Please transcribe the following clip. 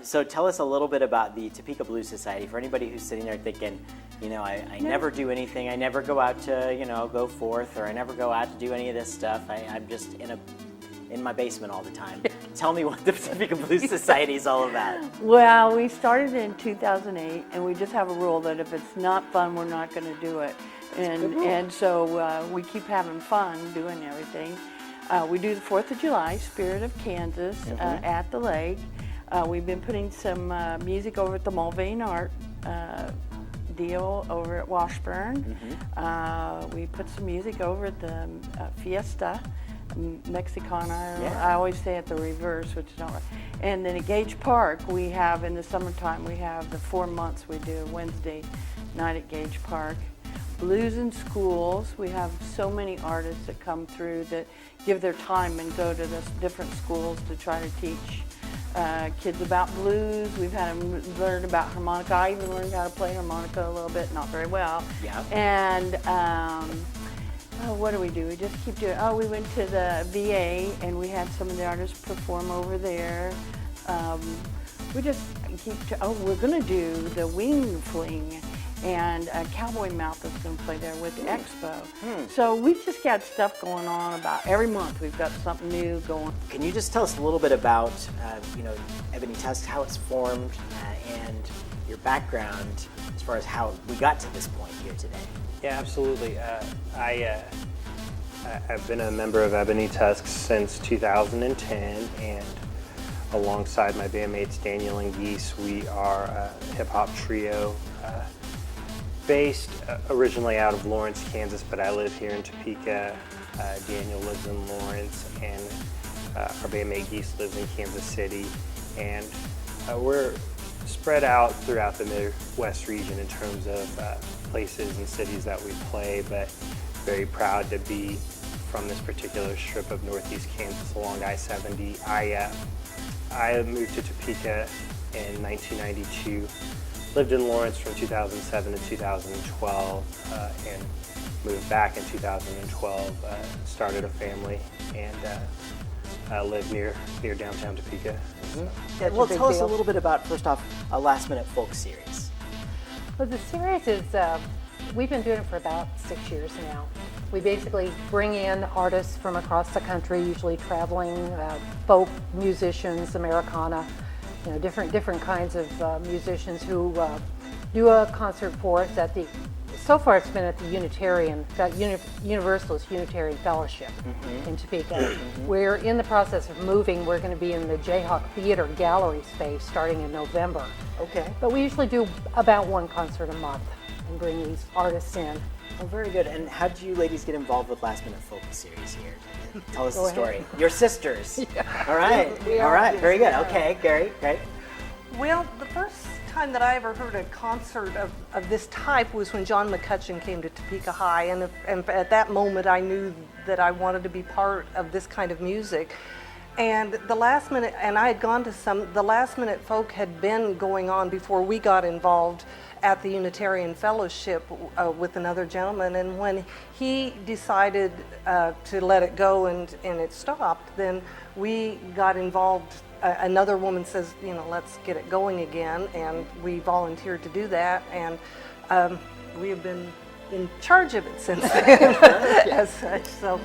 So tell us a little bit about the Topeka Blues Society for anybody who's sitting there thinking, I never do anything. I never go out to, go forth, or I never go out to do any of this stuff. I'm just in my basement all the time. Tell me what the Topeka Blues Society is all about. Well, we started in 2008, and we just have a rule that if it's not fun, we're not going to do it. And so we keep having fun doing everything. We do the 4th of July, Spirit of Kansas, at the lake. We've been putting some music over at the Mulvane Art deal over at Washburn. We put some music over at the Fiesta Mexicana. I always say it the reverse, which is not right. And then at Gage Park, we have, in the summertime, we have the 4 months we do Wednesday night at Gage Park. Blues in schools. We have so many artists that come through that give their time and go to the different schools to try to teach kids about blues. We've had them learn about harmonica. I even learned how to play harmonica a little bit, not very well. Yeah. And what do? We just keep doing. We went to the VA and we had some of the artists perform over there. We just keep. We're going to do the Wing Fling. And Cowboy Mouth is going to play there with the Expo. So we've just got stuff going on about every month. We've got something new going. Can you just tell us a little bit about, Ebony Tusk, how it's formed, and your background as far as how we got to this point here today? Yeah, absolutely. I've been a member of Ebony Tusk since 2010, and alongside my bandmates Daniel and Geese, we are a hip-hop trio. Based originally out of Lawrence, Kansas, but I live here in Topeka. Daniel lives in Lawrence, and our bandmate Geese lives in Kansas City. And we're spread out throughout the Midwest region in terms of places and cities that we play, but very proud to be from this particular strip of Northeast Kansas along I-70. I moved to Topeka in 1992. Lived in Lawrence from 2007 to 2012 and moved back in 2012, started a family, and live near downtown Topeka. Yeah, well, tell us a little bit about, first off, a Last Minute Folk series. Well, the series is, we've been doing it for about 6 years now. We basically bring in artists from across the country, usually traveling folk musicians, Americana, different kinds of musicians who do a concert for us so far it's been at the Universalist Unitarian Fellowship in Topeka. We're in the process of moving. We're going to be in the Jayhawk Theater Gallery space starting in November. Okay. But we usually do about one concert a month and bring these artists in. Oh, very good. And how did you ladies get involved with Last Minute Folk series here? Tell us the story. Your sisters. Yeah. All right. All right. Very good. Okay, Gary, great. Well, the first time that I ever heard a concert of this type was when John McCutcheon came to Topeka High, and at that moment I knew that I wanted to be part of this kind of music. And the Last Minute, and I had gone to the Last Minute Folk had been going on before we got involved at the Unitarian Fellowship with another gentleman, and when he decided to let it go and it stopped, then we got involved. Another woman says, let's get it going again, and we volunteered to do that, and we have been in charge of it since then, as such. So